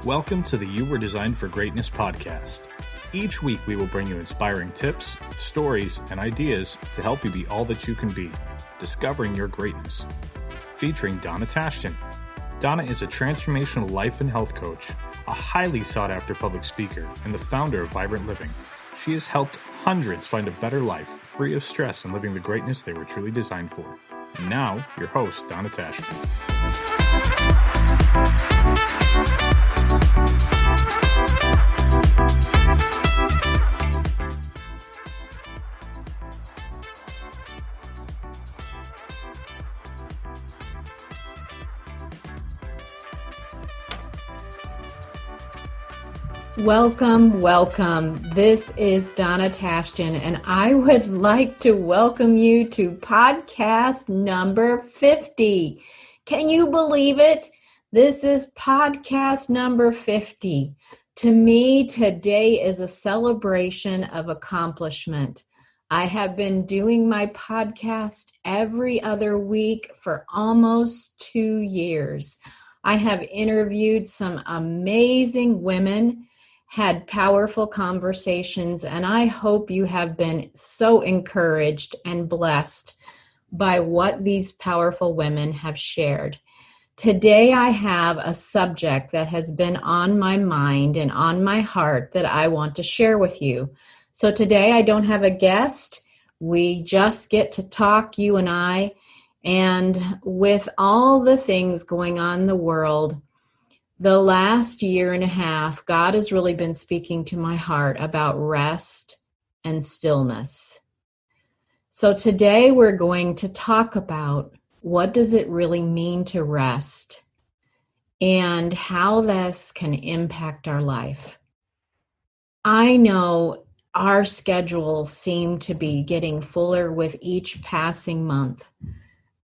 Welcome to the You Were Designed for Greatness podcast. Each week we will bring you inspiring tips, stories, and ideas to help you be all that you can be, discovering your greatness. Featuring Donna. Donna is a transformational life and health coach, a highly sought-after public speaker, and the founder of Vibrant Living. She has helped hundreds find a better life, free of stress and living the greatness they were truly designed for. And now, your host, Donna. Welcome. This is Donna Tashjian, and I would like to welcome you to podcast number 50. Can you believe it? This is podcast number 50. To me, today is a celebration of accomplishment. I have been doing my podcast every other week for almost 2 years. I have interviewed some amazing women, had powerful conversations, and I hope you have been so encouraged and blessed by what these powerful women have shared. Today I have a subject that has been on my mind and on my heart that I want to share with you. So today I don't have a guest. We just get to talk, you and I, and with all the things going on in the world, the last year and a half, God has really been speaking to my heart about rest and stillness. So today we're going to talk about what does it really mean to rest and how this can impact our life. I know our schedules seem to be getting fuller with each passing month.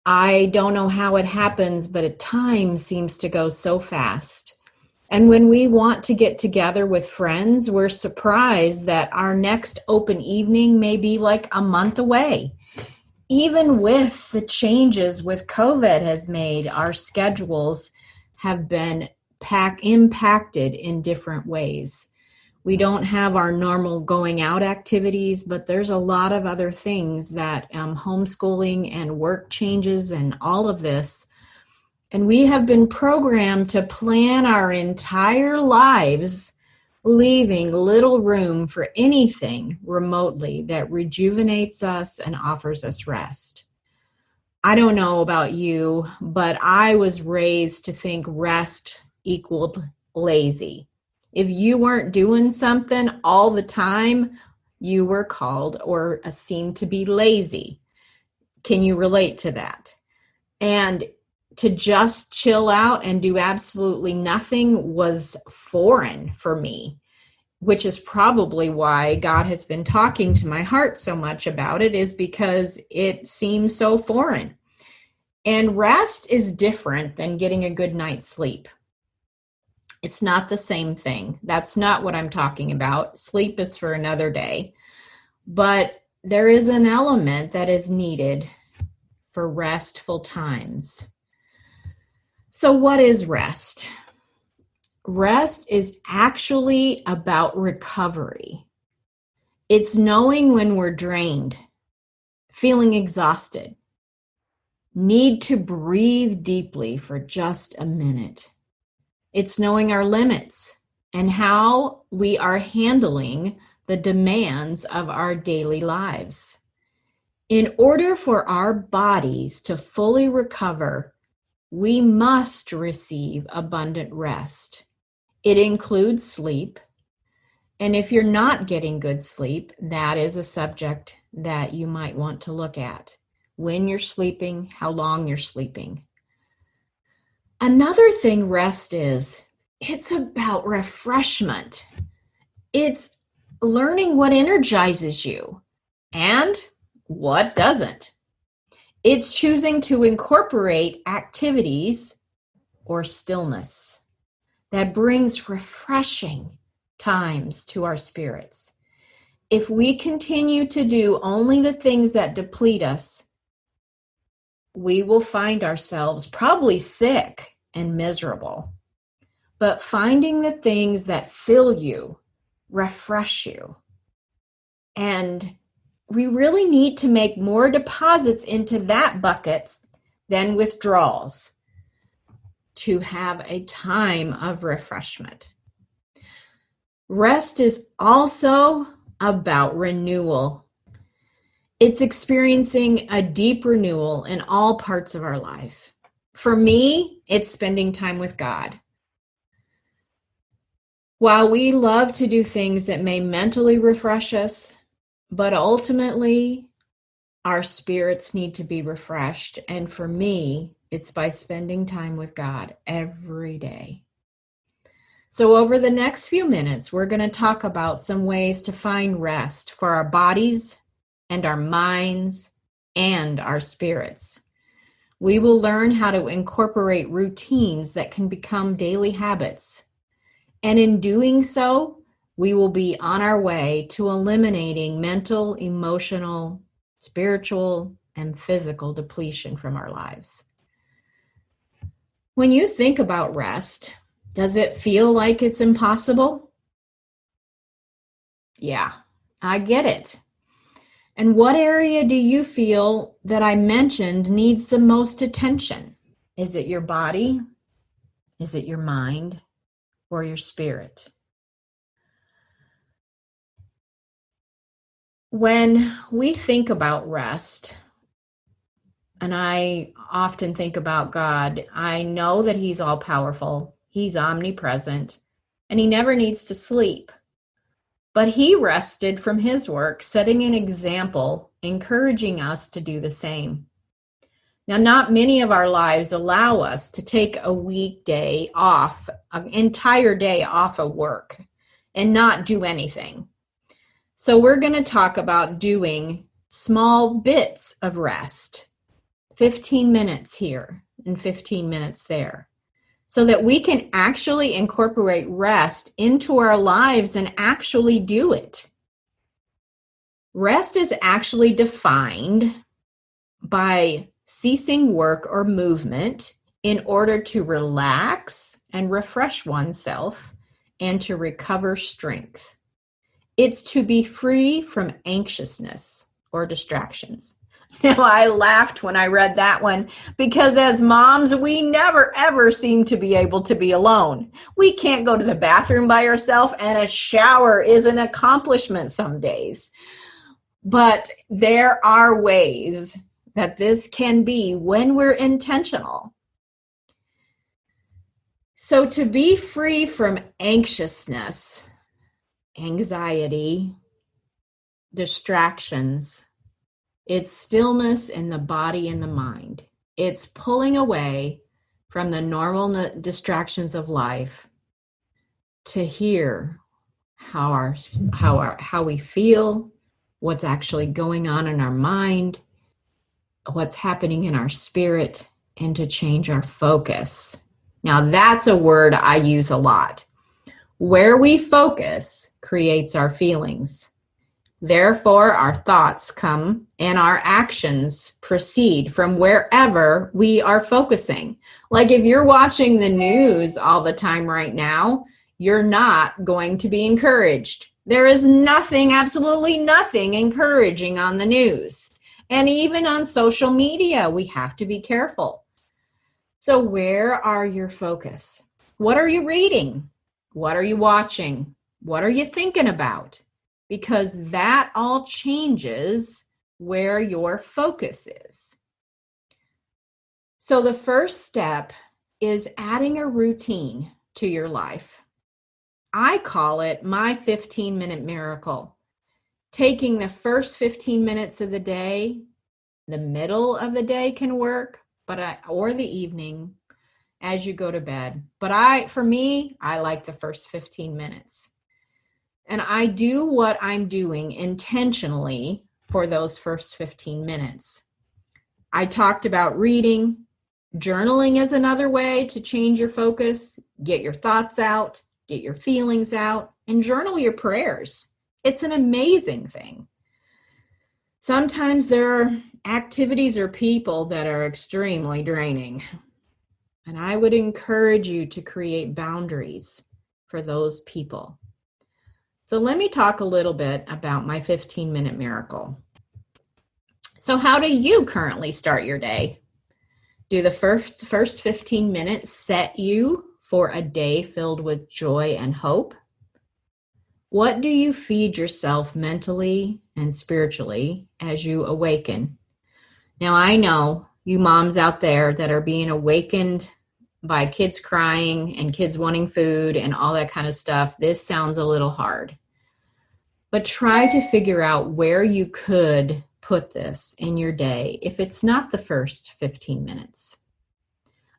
I don't know how it happens, but time seems to go so fast. And when we want to get together with friends, we're surprised that our next open evening may be like a month away. Even with the changes with COVID has made, our schedules have been impacted in different ways. We don't have our normal going out activities, but there's a lot of other things that homeschooling and work changes and all of this. And we have been programmed to plan our entire lives, leaving little room for anything remotely that rejuvenates us and offers us rest. I don't know about you, but I was raised to think rest equaled lazy. If you weren't doing something all the time, you were called or seemed to be lazy. Can you relate to that? And to just chill out and do absolutely nothing was foreign for me, which is probably why God has been talking to my heart so much about it, is because it seems so foreign. And rest is different than getting a good night's sleep. It's not the same thing. That's not what I'm talking about. Sleep is for another day. But there is an element that is needed for restful times. So what is rest? Rest is actually about recovery. It's knowing when we're drained, feeling exhausted, need to breathe deeply for just a minute. It's knowing our limits and how we are handling the demands of our daily lives. In order for our bodies to fully recover, we must receive abundant rest. It includes sleep. And if you're not getting good sleep, that is a subject that you might want to look at. When you're sleeping, how long you're sleeping. Another thing rest is, it's about refreshment. It's learning what energizes you and what doesn't. It's choosing to incorporate activities or stillness that brings refreshing times to our spirits. If we continue to do only the things that deplete us, we will find ourselves probably sick and miserable. but finding the things that fill you, refresh you. And we really need to make more deposits into that bucket than withdrawals to have a time of refreshment. Rest is also about renewal. It's experiencing a deep renewal in all parts of our life. For me, it's spending time with God. While we love to do things that may mentally refresh us, but ultimately our spirits need to be refreshed. And for me, it's by spending time with God every day. So over the next few minutes, we're going to talk about some ways to find rest for our bodies and our minds and our spirits. We will learn how to incorporate routines that can become daily habits. And in doing so, we will be on our way to eliminating mental, emotional, spiritual, and physical depletion from our lives. When you think about rest, does it feel like it's impossible? Yeah, I get it. And what area do you feel that I mentioned needs the most attention? Is it your body? Is it your mind? Or your spirit? When we think about rest, and I often think about God, I know that He's all powerful, He's omnipresent, and He never needs to sleep. But He rested from His work, setting an example, encouraging us to do the same. Now, not many of our lives allow us to take a weekday off, an entire day off of work, and not do anything. So we're going to talk about doing small bits of rest, 15 minutes here and 15 minutes there, so that we can actually incorporate rest into our lives and actually do it. Rest is actually defined by ceasing work or movement in order to relax and refresh oneself and to recover strength. It's to be free from anxiousness or distractions. Now, I laughed when I read that one because as moms, we never ever seem to be able to be alone. We can't go to the bathroom by ourselves, and a shower is an accomplishment some days. But there are ways that this can be when we're intentional. So to be free from anxiousness, anxiety, distractions, it's stillness in the body and the mind. It's pulling away from the normal distractions of life to hear how we feel, what's actually going on in our mind, what's happening in our spirit, and to change our focus. Now, that's a word I use a lot. Where we focus creates our feelings. Therefore, our thoughts come and our actions proceed from wherever we are focusing. Like if you're watching the news all the time right now, you're not going to be encouraged. There is nothing, absolutely nothing encouraging on the news. And even on social media, we have to be careful. So where are your focus? What are you reading? What are you watching? What are you thinking about? Because that all changes where your focus is. So the first step is adding a routine to your life. I call it my 15-minute miracle. Taking the first 15 minutes of the day, the middle of the day can work, or the evening as you go to bed. But for me, I like the first 15 minutes. And I do what I'm doing intentionally for those first 15 minutes. I talked about reading. Journaling is another way to change your focus, get your thoughts out, get your feelings out, and journal your prayers. It's an amazing thing. Sometimes there are activities or people that are extremely draining. And I would encourage you to create boundaries for those people. So let me talk a little bit about my 15-minute miracle. So how do you currently start your day? Do the first 15 minutes set you for a day filled with joy and hope? What do you feed yourself mentally and spiritually as you awaken? Now, I know you moms out there that are being awakened by kids crying and kids wanting food and all that kind of stuff. This sounds a little hard. But try to figure out where you could put this in your day if it's not the first 15 minutes.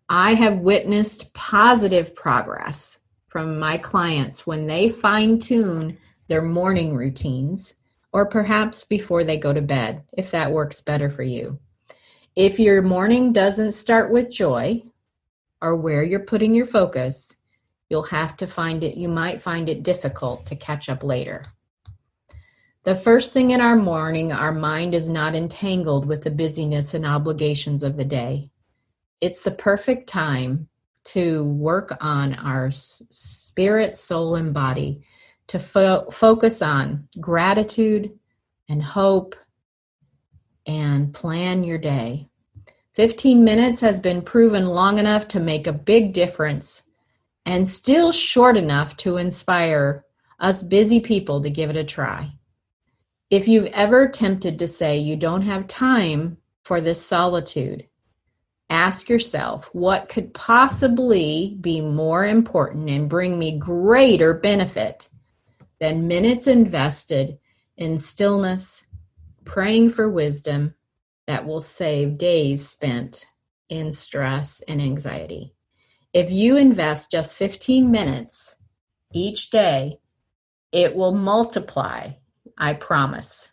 I have witnessed positive progress from my clients when they fine-tune their morning routines, or perhaps before they go to bed, if that works better for you. If your morning doesn't start with joy, or where you're putting your focus, you'll have to find it, you might find it difficult to catch up later. The first thing in our morning, our mind is not entangled with the busyness and obligations of the day. It's the perfect time to work on our spirit, soul, and body, to focus on gratitude and hope and plan your day. 15 minutes has been proven long enough to make a big difference and still short enough to inspire us busy people to give it a try. If you've ever attempted to say you don't have time for this solitude, ask yourself, what could possibly be more important and bring me greater benefit than minutes invested in stillness, praying for wisdom that will save days spent in stress and anxiety? If you invest just 15 minutes each day, it will multiply, I promise.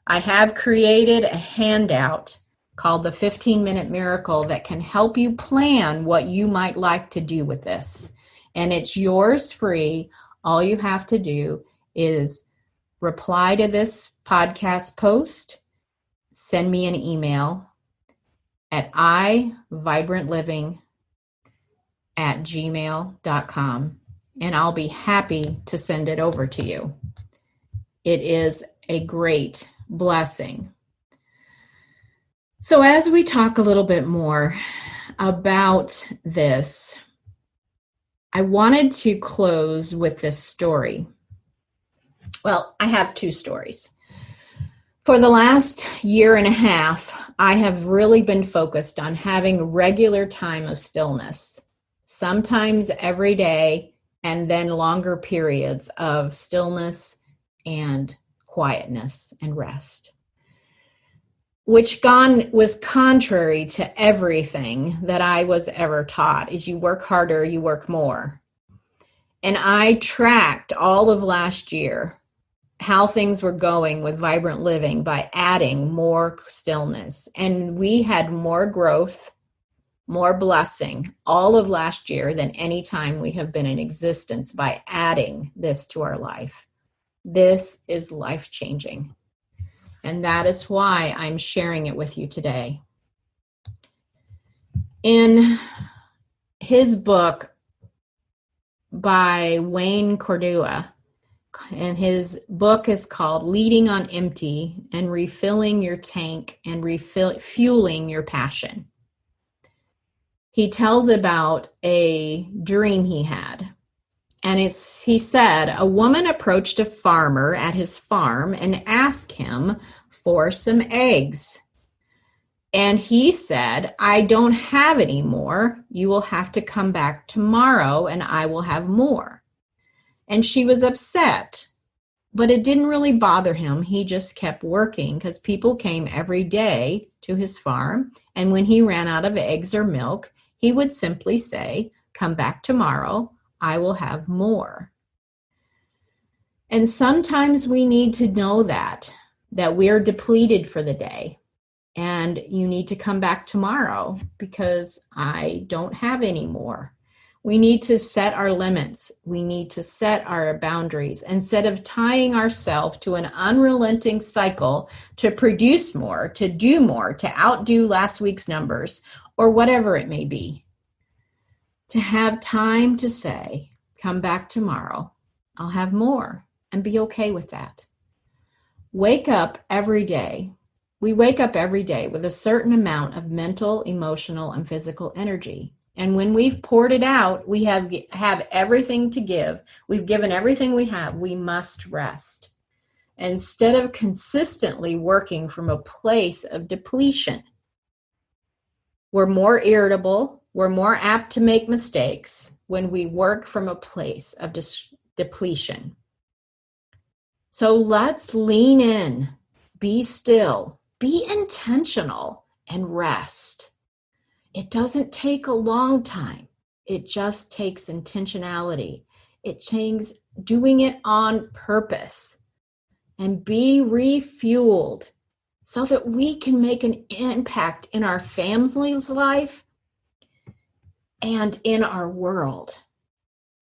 I have created a handout called the 15-Minute Miracle that can help you plan what you might like to do with this. And it's yours free. All you have to do is reply to this podcast post, send me an email at ivibrantLiving@gmail.com, and I'll be happy to send it over to you. It is a great blessing. So as we talk a little bit more about this, I wanted to close with this story. Well, I have two stories. For the last year and a half, I have really been focused on having regular time of stillness, sometimes every day, and then longer periods of stillness and quietness and rest, which was contrary to everything that I was ever taught. Is you work harder, you work more. And I tracked all of last year how things were going with Vibrant Living by adding more stillness. And we had more growth, more blessing all of last year than any time we have been in existence by adding this to our life. This is life-changing. And that is why I'm sharing it with you today. In his book by Wayne Cordua, and his book is called Leading on Empty and Refilling Your Tank and Fueling Your Passion. He tells about a dream he had. And he said, a woman approached a farmer at his farm and asked him for some eggs. And he said, I don't have any more. You will have to come back tomorrow and I will have more. And she was upset, but it didn't really bother him. He just kept working because people came every day to his farm. And when he ran out of eggs or milk, he would simply say, come back tomorrow. I will have more. And sometimes we need to know that we're depleted for the day and you need to come back tomorrow because I don't have any more. We need to set our limits. We need to set our boundaries instead of tying ourselves to an unrelenting cycle to produce more, to do more, to outdo last week's numbers, or whatever it may be. to have time to say, come back tomorrow, I'll have more, and be okay with that. Wake up every day. We wake up every day with a certain amount of mental, emotional, and physical energy. And when we've poured it out, we have everything to give. We've given everything we have. We must rest. Instead of consistently working from a place of depletion, we're more irritable. We're more apt to make mistakes when we work from a place of depletion. So let's lean in, be still, be intentional, and rest. It doesn't take a long time. It just takes intentionality. It takes doing it on purpose, and be refueled so that we can make an impact in our family's life and in our world.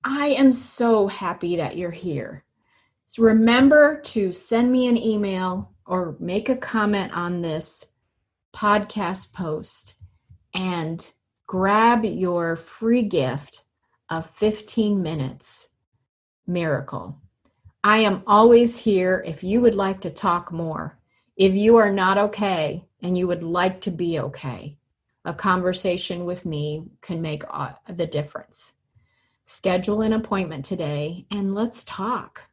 I am so happy that you're here. So remember to send me an email or make a comment on this podcast post and grab your free gift of 15 minutes miracle. I am always here if you would like to talk more. If you are not okay and you would like to be okay, a conversation with me can make the difference. Schedule an appointment today and let's talk.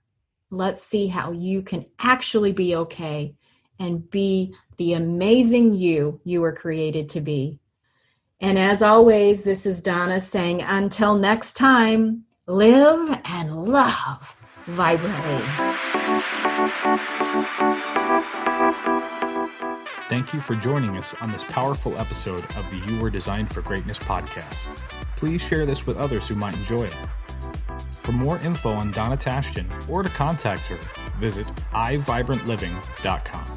Let's see how you can actually be okay and be the amazing you were created to be. And as always, this is Donna saying, until next time, live and love vibrantly. Thank you for joining us on this powerful episode of the You Were Designed for Greatness podcast. Please share this with others who might enjoy it. For more info on Donna Tashjian or to contact her, visit iVibrantLiving.com.